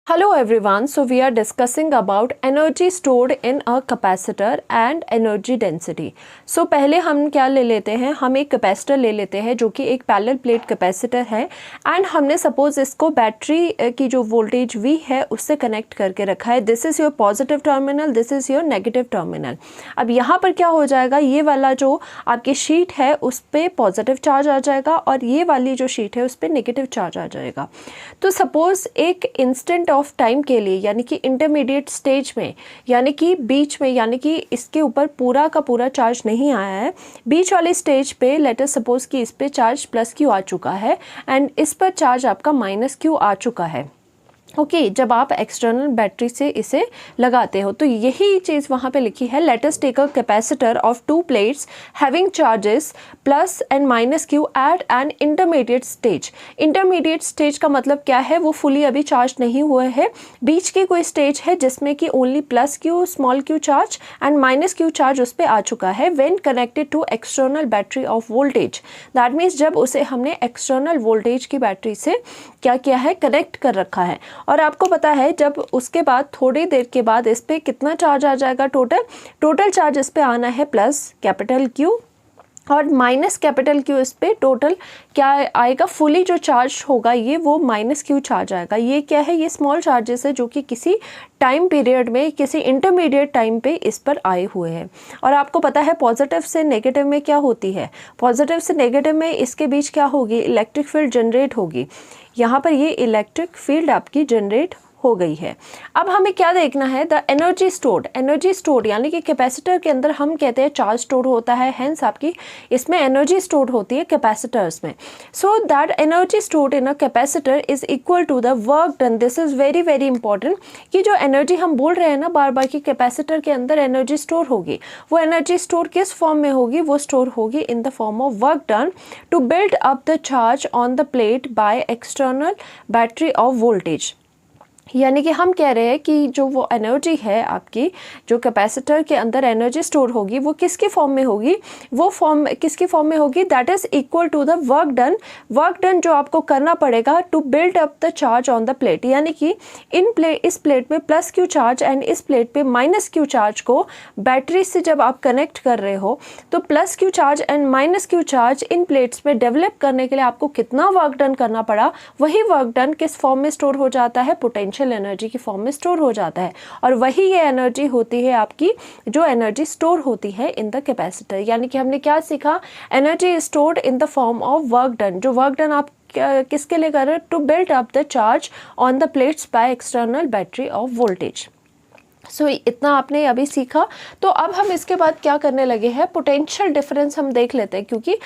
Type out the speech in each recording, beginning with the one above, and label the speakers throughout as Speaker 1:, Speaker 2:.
Speaker 1: Hello everyone, so we are discussing about energy stored in a capacitor and energy density. So पहले हम क्या ले लेते हैं, हम एक कैपेसिटर ले लेते हैं जो कि एक पैरेलल प्लेट कैपेसिटर है एंड हमने सपोज इसको बैटरी की जो वोल्टेज V है उससे कनेक्ट करके रखा है. This is your positive terminal, this is your negative terminal. अब यहाँ पर क्या हो जाएगा, ये वाला जो आपकी शीट है उस पर पॉजिटिव चार्ज आ जाएगा और ये वाली जो शीट है उस पर नेगेटिव चार्ज आ जाएगा. तो सपोज एक इंस्टेंट ऑफ टाइम के लिए यानी कि इंटरमीडिएट स्टेज में यानी कि बीच में यानी कि इसके ऊपर पूरा का पूरा चार्ज नहीं आया है, बीच वाले स्टेज पे लेट अस सपोज कि इस पे चार्ज प्लस क्यू आ चुका है एंड इस पर चार्ज आपका माइनस क्यू आ चुका है. ओके जब आप एक्सटर्नल बैटरी से इसे लगाते हो तो यही चीज़ वहाँ पे लिखी है. Let us take a capacitor of two plates having charges plus and minus Q at an intermediate stage. Intermediate stage का मतलब क्या है, वो फुली अभी चार्ज नहीं हुए है, बीच की कोई स्टेज है जिसमें कि only plus Q small Q charge and minus Q charge उस पर आ चुका है when connected to external battery of voltage. That means जब उसे हमने एक्सटर्नल वोल्टेज की बैटरी से क्या किया है, कनेक्ट कर रखा है. और आपको पता है जब उसके बाद थोड़ी देर के बाद इस पर कितना चार्ज आ जाएगा, टोटल चार्ज इस पे आना है प्लस कैपिटल क्यू और माइनस कैपिटल क्यू. इस पे टोटल क्या आएगा, फुली जो चार्ज होगा ये वो माइनस क्यू चार्ज आएगा. ये क्या है, ये स्मॉल चार्जेस है जो कि किसी टाइम पीरियड में किसी इंटरमीडिएट टाइम पे इस पर आए हुए हैं. और आपको पता है पॉजिटिव से नेगेटिव में क्या होती है, पॉजिटिव से नेगेटिव में इसके बीच क्या होगी, इलेक्ट्रिक फील्ड जनरेट होगी. यहाँ पर ये इलेक्ट्रिक फील्ड आपकी जनरेट हो गई है. अब हमें क्या देखना है, द एनर्जी स्टोर्ड यानी कि कैपेसिटर के अंदर हम कहते हैं चार्ज स्टोर होता है, हेंस आपकी इसमें एनर्जी स्टोर होती है कैपेसिटर्स में. So that energy stored in a capacitor is equal to the work done. This is very very important कि जो एनर्जी हम बोल रहे हैं ना बार बार कि कैपेसिटर के अंदर एनर्जी स्टोर होगी, वो एनर्जी स्टोर किस फॉर्म में होगी, वो स्टोर होगी in the form of work done to build up the charge on the plate by external battery of voltage. यानी कि हम कह रहे हैं कि जो वो एनर्जी है आपकी, जो कैपेसिटर के अंदर एनर्जी स्टोर होगी वो किसकी फॉर्म में होगी, वो फॉर्म किसकी फॉर्म में होगी, that is equal to the work done जो आपको करना पड़ेगा to build up the charge on the plate. यानी कि इस प्लेट में प्लस क्यू चार्ज एंड इस प्लेट पे माइनस क्यू चार्ज को बैटरी से जब आप कनेक्ट कर रहे हो तो plus Q charge and minus Q charge इन प्लेट्स में डेवलप करने के लिए आपको कितना वर्क डन करना पड़ा, वही वर्क डन किस फॉर्म में स्टोर हो जाता है, पोटेंशियल एनर्जी की फॉर्म में स्टोर हो जाता है. और वही ये एनर्जी होती है आपकी जो एनर्जी स्टोर होती है इन द कैपेसिटर. यानी कि हमने क्या सीखा, energy stored in the form of work done. जो वर्क डन आप किसके लिए कर रहे हो, to build up the charge on the plates by external battery of voltage. So इतना आपने अभी सीखा. तो अब हम इसके बाद क्या करने लगे हैं, पोटेंशियल डिफरेंस हम देख लेते हैं क्योंकि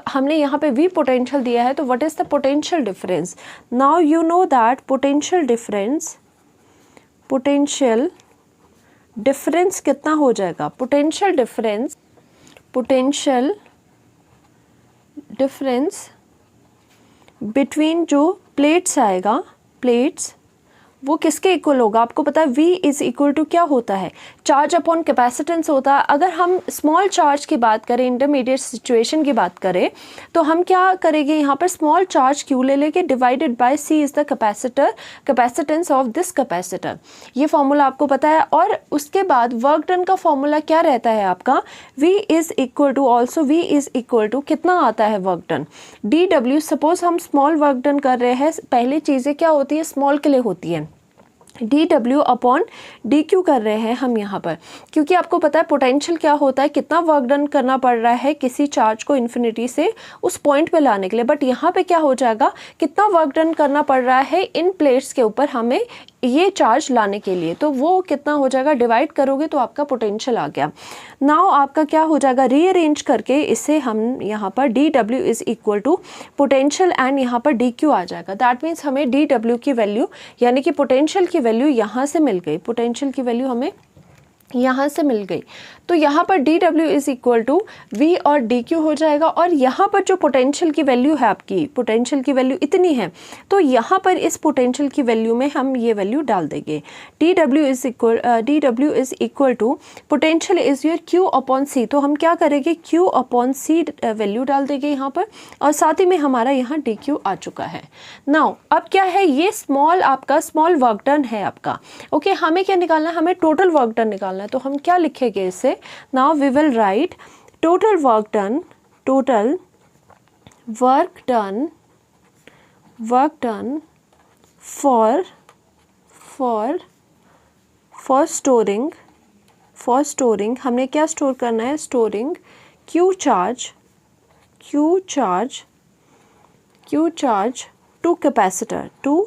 Speaker 1: हमने यहाँ पे V पोटेंशियल दिया है. तो what is the potential difference, now you know that potential difference कितना हो जाएगा, पोटेंशियल डिफरेंस बिटवीन जो प्लेट्स आएगा, प्लेट्स वो किसके इक्वल होगा. आपको पता है V इज इक्वल टू क्या होता है, चार्ज अपॉन कैपेसिटेंस होता है. अगर हम स्मॉल चार्ज की बात करें, इंटरमीडिएट सिचुएशन की बात करें तो हम क्या करेंगे, यहाँ पर स्मॉल चार्ज Q ले लेंगे divided by C is the capacitance of this capacitor. ये फॉर्मूला आपको पता है. और उसके बाद वर्क डन का फॉर्मूला क्या रहता है आपका, V इज इक्वल टू कितना आता है वर्क डन, DW. सपोज हम स्मॉल वर्क डन कर रहे हैं, पहली चीज़ें क्या होती है, स्मॉल के लिए होती है, dW अपॉन dQ कर रहे हैं हम यहाँ पर, क्योंकि आपको पता है पोटेंशियल क्या होता है, कितना वर्क डन करना पड़ रहा है किसी चार्ज को इन्फिनिटी से उस पॉइंट पे लाने के लिए. बट यहाँ पे क्या हो जाएगा, कितना वर्क डन करना पड़ रहा है इन प्लेट्स के ऊपर हमें ये चार्ज लाने के लिए, तो वो कितना हो जाएगा, डिवाइड करोगे तो आपका पोटेंशियल आ गया. नाउ आपका क्या हो जाएगा, रीअरेंज करके इसे हम यहाँ पर dW is equal to potential and यहाँ पर dQ आ जाएगा. दैट मीन्स हमें dW की वैल्यू यानी कि पोटेंशियल की वैल्यू यहाँ से मिल गई, पोटेंशियल की वैल्यू हमें यहाँ से मिल गई, तो यहाँ पर dW is equal to V और dQ हो जाएगा। और यहाँ पर जो पोटेंशियल की वैल्यू है, आपकी पोटेंशियल की वैल्यू इतनी है, तो यहाँ पर इस पोटेंशियल की वैल्यू में हम ये वैल्यू डाल देंगे। dW is equal to potential is your Q upon C। तो हम क्या करेंगे, Q अपॉन C वैल्यू डाल देंगे यहाँ पर, और साथ ही में हमारा यहाँ dQ आ चुका है। नाउ अब क्या है, ये स्मॉल आपका स्मॉल वर्क डन है आपका। ओके, हमें क्या निकालना है, हमें टोटल वर्क डन निकालना है। तो हम क्या लिखेंगे इसे, now we will write total work done for storing हमने क्या स्टोर करना है, storing Q charge to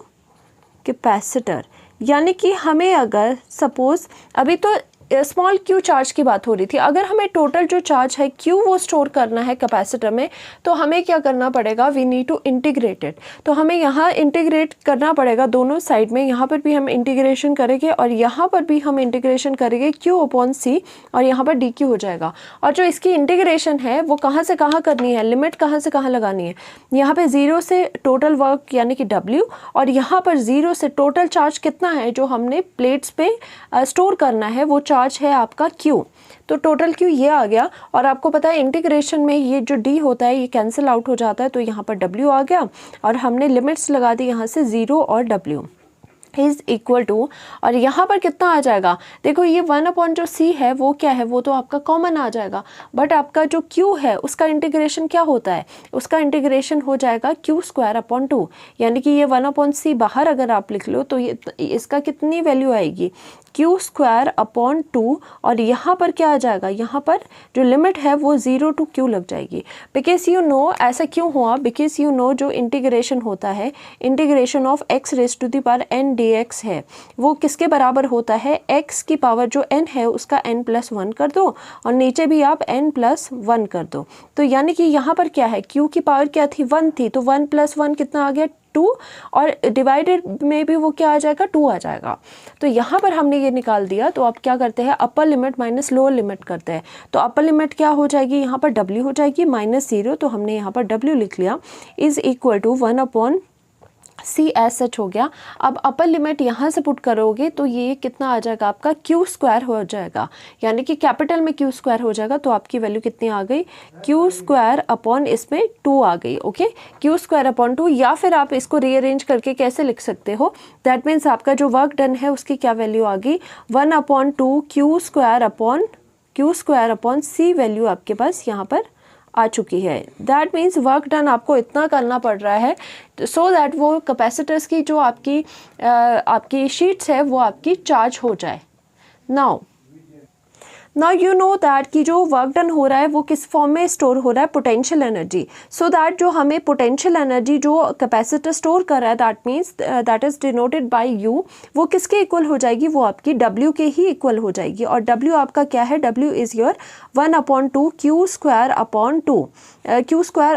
Speaker 1: capacitor. यानी कि हमें अगर सपोज अभी तो स्मॉल Q चार्ज की बात हो रही थी, अगर हमें टोटल जो चार्ज है Q वो स्टोर करना है कैपेसिटर में, तो हमें क्या करना पड़ेगा, we need to integrate it. तो हमें यहाँ इंटीग्रेट करना पड़ेगा दोनों साइड में, यहाँ पर भी हम इंटीग्रेशन करेंगे और यहाँ पर भी हम इंटीग्रेशन करेंगे Q अपॉन C, और यहाँ पर dQ हो जाएगा। और जो इसकी इंटीग्रेशन है वो कहाँ से कहाँ करनी है, लिमिट कहाँ से कहाँ लगानी है, यहाँ पर 0 से टोटल वर्क यानी कि W, और यहाँ पर 0 से टोटल चार्ज कितना है जो हमने प्लेट्स पे स्टोर करना है, वो चार्ज है आपका Q। तो टोटल Q ये आ गया, और आपको पता है इंटीग्रेशन में ये जो D होता है ये कैंसिल आउट हो जाता है, तो यहाँ पर W आ गया, और हमने लिमिट्स लगा दी यहाँ से 0 और W इज इक्वल टू, और यहाँ पर कितना आ जाएगा, देखो ये 1 अपॉन जो C है वो क्या है, वो तो आपका कॉमन आ जाएगा, बट आपका जो Q है उसका इंटीग्रेशन क्या होता है, उसका इंटीग्रेशन हो जाएगा Q स्क्वायर अपॉन 2। यानी कि ये 1 अपॉन C बाहर अगर आप लिख लो तो ये इसका कितनी वैल्यू आएगी, Q स्क्वायर अपॉन 2, और यहाँ पर क्या आ जाएगा, यहाँ पर जो लिमिट है वो 0 टू Q लग जाएगी। बिकॉज यू नो, ऐसा क्यों हुआ, बिकॉज यू नो जो इंटीग्रेशन होता है, integration of x raise to the power n dx है, वो किसके बराबर होता है, x की पावर जो n है उसका n+1 कर दो, और नीचे भी आप n+1 कर दो। तो यानी कि यहाँ पर क्या है, Q की पावर क्या थी, 1 थी, तो 1+1 कितना आ गया, 2, और डिवाइडेड में भी वो क्या आ जाएगा, 2 आ जाएगा। तो यहाँ पर हमने ये निकाल दिया। तो आप क्या करते हैं, upper limit minus lower limit करते हैं। तो अपर लिमिट क्या हो जाएगी, यहाँ पर W हो जाएगी -0, तो हमने यहाँ पर W लिख लिया, is equal to 1 upon C S H हो गया। अब अपर लिमिट यहाँ से पुट करोगे तो ये कितना आ जाएगा, आपका Q स्क्वायर हो जाएगा, यानी कि कैपिटल में Q स्क्वायर हो जाएगा। तो आपकी वैल्यू कितनी आ गई, Q स्क्वायर अपॉन इसमें 2 आ गई। ओके, Q स्क्वायर अपॉन 2, या फिर आप इसको रीअरेंज करके कैसे लिख सकते हो, दैट मीन्स आपका जो वर्क डन है उसकी क्या वैल्यू आ गई, 1 upon 2 Q square upon C value आपके पास यहाँ पर आ चुकी है। दैट मीन्स वर्क डन आपको इतना करना पड़ रहा है सो दैट वो कैपेसिटर्स की जो आपकी शीट्स है वो आपकी चार्ज हो जाए। नाउ यू नो दैट कि जो वर्क डन हो रहा है वो किस फॉर्म में स्टोर हो रहा है, पोटेंशियल एनर्जी। सो दैट जो हमें पोटेंशियल एनर्जी जो कैपेसिटर स्टोर कर रहा है, that means that is denoted by you, वो किसके इक्वल हो जाएगी, वो आपकी W के ही इक्वल हो जाएगी। और W आपका क्या है, W is your 1 upon 2 Q square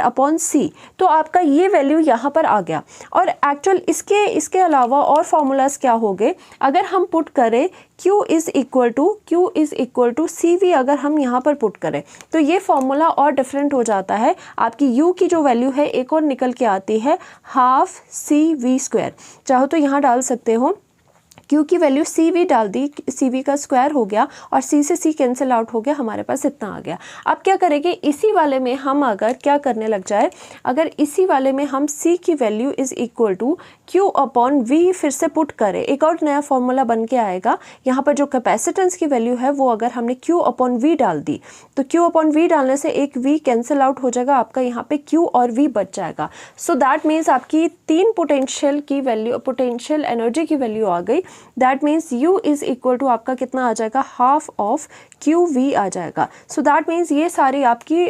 Speaker 1: upon C। तो आपका ये वैल्यू यहाँ पर आ गया। और एक्चुअल इसके अलावा और फॉर्मूलाज क्या हो गए, अगर हम पुट करें Q is equal to CV, अगर हम यहाँ पर पुट करें तो ये फॉर्मूला और डिफरेंट हो जाता है। आपकी U की जो वैल्यू है एक और निकल के आती है हाफ CV²। चाहो तो यहाँ डाल सकते हो, Q की वैल्यू CV डाल दी, CV का स्क्वायर हो गया और C से C कैंसिल आउट हो गया, हमारे पास इतना आ गया। अब क्या करेंगे, इसी वाले में हम अगर क्या करने लग जाए, अगर इसी वाले में हम C की value is equal to Q upon V फिर से पुट करें, एक और नया फॉर्मूला बन के आएगा। यहाँ पर जो कैपेसिटेंस की वैल्यू है वो अगर हमने Q अपॉन V डाल दी, तो Q अपॉन V डालने से एक V कैंसिल आउट हो जाएगा, आपका यहाँ पे Q और V बच जाएगा। सो दैट मीन्स आपकी 3 पोटेंशियल एनर्जी की वैल्यू आ गई। That means U is equal to आपका कितना आ जाएगा, हाफ ऑफ QV आ जाएगा। सो दैट मीन्स ये सारी आपकी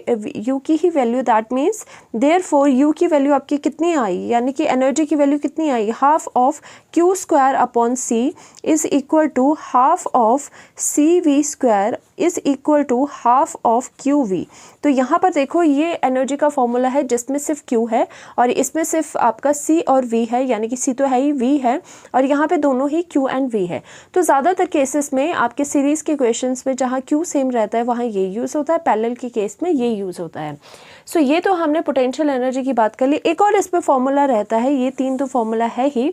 Speaker 1: U की ही value, that means therefore U की वैल्यू आपकी कितनी आई, यानी कि एनर्जी की वैल्यू कितनी आई, half of Q square upon C is equal to half of CV square is equal to half of QV। तो यहाँ पर देखो ये एनर्जी का फॉर्मूला है जिसमें सिर्फ Q है और इसमें सिर्फ आपका C और V है, यानी कि C तो है ही, V है और यहाँ पे दोनों ही Q Q एंड V है। तो ज़्यादातर केसेस में आपके सीरीज़ के क्वेश्चंस में जहाँ Q सेम रहता है वहाँ ये यूज़ होता है, पैरेलल के केस में ये यूज़ होता है। सो ये तो हमने पोटेंशियल एनर्जी की बात कर ली। एक और इसमें फॉर्मूला रहता है, ये 3 तो फॉर्मूला है ही,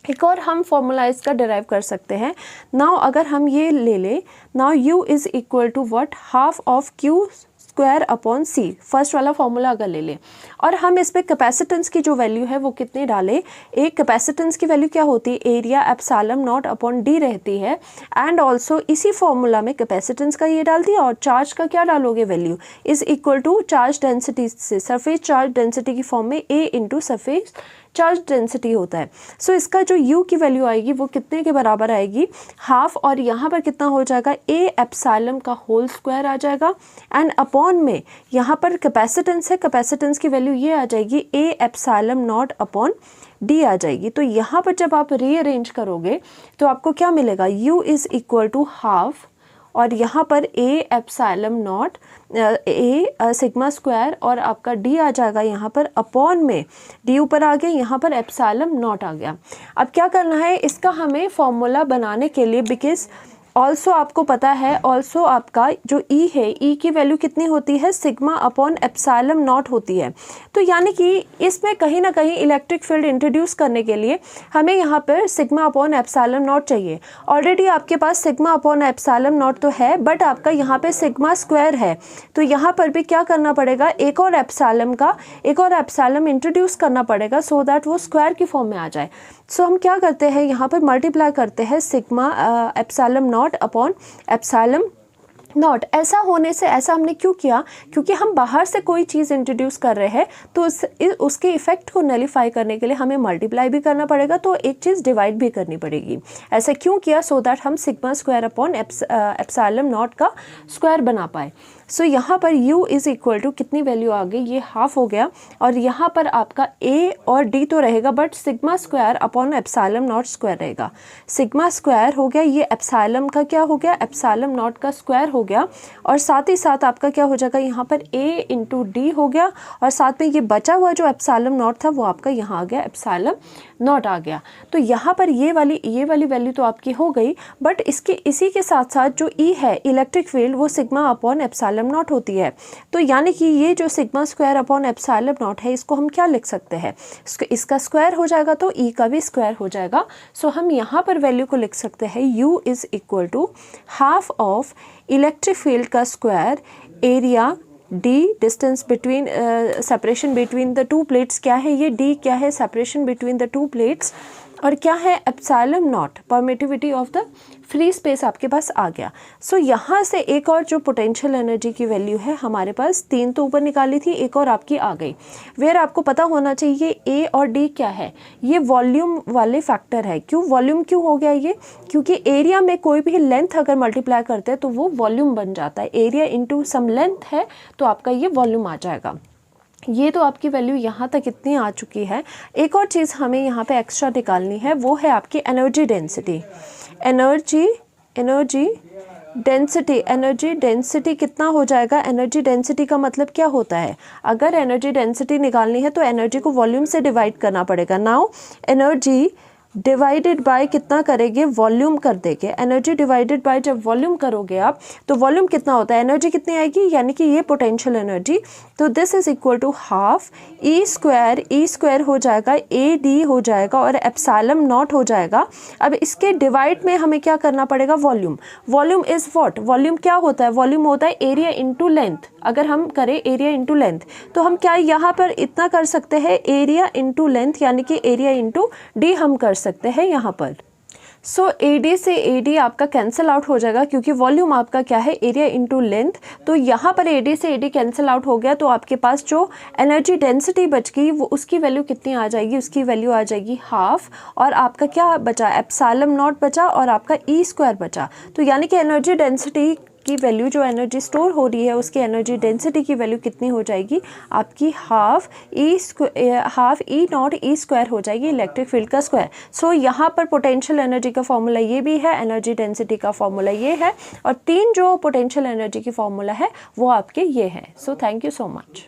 Speaker 1: एक और हम फॉर्मूला इसका डिराइव कर सकते हैं। नाउ अगर हम ये ले लें, now U is equal to what, half of Q square upon C, first वाला फॉर्मूला अगर ले लें और हम इसमें कैपेसिटेंस की जो वैल्यू है वो कितनी डालें। एक कैपेसिटेंस की वैल्यू क्या होती है, area epsilon not upon D रहती है, एंड ऑल्सो इसी फॉर्मूला में कैपेसिटेंस का ये डाल दिया और चार्ज का क्या डालोगे, value is equal to charge density से, सरफेस चार्ज डेंसिटी की फॉर्म में A into surface charge density होता है। सो इसका जो U की वैल्यू आएगी वो कितने के बराबर आएगी, हाफ, और यहाँ पर कितना हो जाएगा, A एप्सिलॉन का होल स्क्वायर आ जाएगा, एंड अपॉन में यहाँ पर कैपेसिटेंस है, कैपेसिटेंस की वैल्यू ये आ जाएगी A epsilon not upon D आ जाएगी। तो यहाँ पर जब आप रीअरेंज करोगे तो आपको क्या मिलेगा, U is equal to half, और यहाँ पर A epsilon not A sigma square, और आपका D आ जाएगा यहाँ पर अपॉन में, D ऊपर आ गया, यहाँ पर एप्सिलॉन नॉट आ गया। अब क्या करना है, इसका हमें फॉर्मूला बनाने के लिए, बिकॉज ऑल्सो आपको पता है, ऑल्सो आपका जो E है, E की वैल्यू कितनी होती है, सिग्मा अपॉन एप्सिलॉन नॉट होती है। तो यानी कि इसमें कहीं ना कहीं इलेक्ट्रिक फील्ड इंट्रोड्यूस करने के लिए हमें यहाँ पर सिग्मा अपॉन एप्सिलॉन नॉट चाहिए। ऑलरेडी आपके पास सिग्मा अपॉन एप्सिलॉन नॉट तो है, बट आपका यहाँ पे सिग्मा स्क्वायर है, तो यहाँ पर भी क्या करना पड़ेगा, एक और एप्सिलॉन इंट्रोड्यूस करना पड़ेगा, सो दैट वो स्क्वायर की फॉर्म में आ जाए। सो हम क्या करते हैं, यहाँ पर मल्टीप्लाई करते हैं sigma epsilon not upon epsilon not. ऐसा होने से, ऐसा हमने क्यों किया, क्योंकि हम बाहर से कोई चीज़ इंट्रोड्यूस कर रहे हैं, तो उसके इफेक्ट को नलीफाई करने के लिए हमें मल्टीप्लाई भी करना पड़ेगा, तो एक चीज़ डिवाइड भी करनी पड़ेगी। ऐसा क्यों किया, सो दैट हम sigma square upon epsilon not का स्क्वायर बना पाए। सो यहाँ पर U इज़ इक्वल टू कितनी वैल्यू आ गई, ये हाफ हो गया, और यहाँ पर आपका A और D तो रहेगा, but sigma square upon epsilon not square रहेगा। सिग्मा स्क्वायर हो गया, ये एप्सिलॉन का क्या हो गया, एप्सिलॉन नॉट का स्क्वायर हो गया, और साथ ही साथ आपका क्या हो जाएगा, यहाँ पर A इंटू D हो गया, और साथ में ये बचा हुआ जो एप्सिलॉन नॉट था वो आपका यहाँ आ गया, एप्सिलॉन नॉट आ गया। तो यहाँ पर ये वाली वैल्यू तो आपकी हो गई, बट इसी के साथ साथ जो E है, इलेक्ट्रिक फील्ड, वो सिग्मा अपॉन एप्सिलॉन नॉट होती है। तो यानी कि ये जो sigma square upon epsilon not है, इसको हम क्या लिख सकते हैं, इसका स्क्वायर हो जाएगा तो E का भी स्क्वायर हो जाएगा। सो हम यहाँ पर वैल्यू को लिख सकते हैं, U is equal to half of electric field का square, area D, distance between, separation between the two plates क्या है, ये D क्या है, separation between the two plates, और क्या है, epsilon naught, permittivity of the free space आपके पास आ गया। सो यहाँ से एक और जो पोटेंशियल एनर्जी की वैल्यू है हमारे पास, 3 तो ऊपर निकाली थी, एक और आपकी आ गई। वेयर आपको पता होना चाहिए A और D क्या है, ये वॉल्यूम वाले फैक्टर है। क्यों वॉल्यूम क्यों हो गया ये, क्योंकि एरिया में कोई भी लेंथ अगर मल्टीप्लाई करते हैं तो वो वॉल्यूम बन जाता है, एरिया इंटू सम लेंथ है तो आपका ये वॉल्यूम आ जाएगा। ये तो आपकी वैल्यू यहाँ तक इतनी आ चुकी है। एक और चीज़ हमें यहाँ पे एक्स्ट्रा निकालनी है, वो है आपकी एनर्जी डेंसिटी। एनर्जी डेंसिटी कितना हो जाएगा, एनर्जी डेंसिटी का मतलब क्या होता है, अगर एनर्जी डेंसिटी निकालनी है तो एनर्जी को वॉल्यूम से डिवाइड करना पड़ेगा। नाउ एनर्जी डिवाइडेड बाय कितना करेंगे, वॉल्यूम कर देंगे। एनर्जी डिवाइडेड बाय जब वॉल्यूम करोगे आप, तो वॉल्यूम कितना होता है, एनर्जी कितनी आएगी, यानी कि ये पोटेंशियल एनर्जी, तो this is equal to half E square हो जाएगा, AD हो जाएगा, और एप्सिलॉन नॉट हो जाएगा। अब इसके डिवाइड में हमें क्या करना पड़ेगा, वॉल्यूम इज व्हाट, वॉल्यूम क्या होता है, वॉल्यूम होता है एरिया इंटू लेंथ। अगर हम करें एरिया इंटू लेंथ, तो हम क्या यहाँ पर इतना कर सकते हैं, एरिया इंटू लेंथ, यानी कि एरिया इंटू D हम कर सकते हैं यहाँ पर। सो AD से AD आपका कैंसिल आउट हो जाएगा, क्योंकि वॉल्यूम आपका क्या है, एरिया इंटू लेंथ। तो यहाँ पर AD से AD कैंसिल आउट हो गया, तो आपके पास जो एनर्जी डेंसिटी बच गई वो उसकी वैल्यू कितनी आ जाएगी, उसकी वैल्यू आ जाएगी हाफ, और आपका क्या बचा, एप्सिलॉन नॉट बचा, और आपका E स्क्वायर बचा। तो यानी कि एनर्जी डेंसिटी की वैल्यू, जो एनर्जी स्टोर हो रही है उसकी एनर्जी डेंसिटी की वैल्यू कितनी हो जाएगी, आपकी half E not E square हो जाएगी, इलेक्ट्रिक फील्ड का स्क्वायर। सो यहाँ पर पोटेंशियल एनर्जी का फॉर्मूला ये भी है, एनर्जी डेंसिटी का फॉर्मूला ये है, और 3 जो पोटेंशियल एनर्जी की फॉर्मूला है वो आपके ये है। So thank you so much.